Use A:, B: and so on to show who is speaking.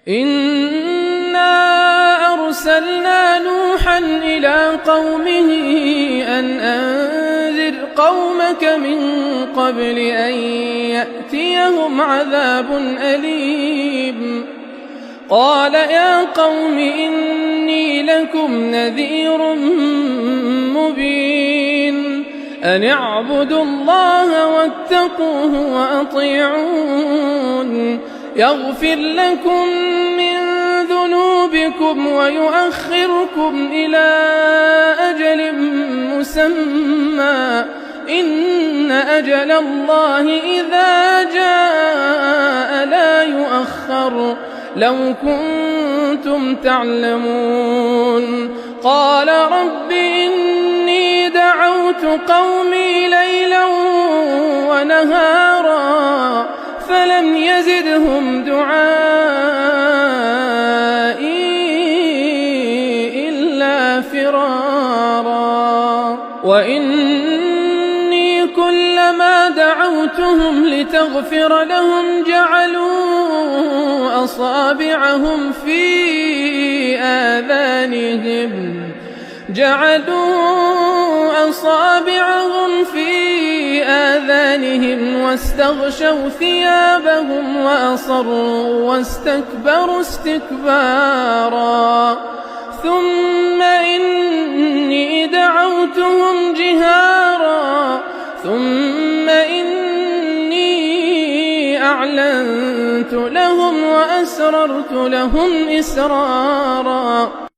A: إنا أرسلنا نوحا إلى قومه أن أنذر قومك من قبل أن يأتيهم عذاب أليم. قال يا قوم إني لكم نذير مبين أن اعبدوا الله واتقوه وأطيعون يغفر لكم من ذنوبكم ويؤخركم إلى أجل مسمى إن أجل الله إذا جاء لا يؤخر لو كنتم تعلمون. قال رب إني دعوت قومي ليلا ونهارا فلم يزدهم دعائي إلا فرارا. وإني كلما دعوتهم لتغفر لهم جعلوا أصابعهم في آذانهم واستغشوا ثيابهم وأصروا واستكبروا استكبارا. ثم إني دعوتهم جهارا ثم إني أعلنت لهم وأسررت لهم إسرارا.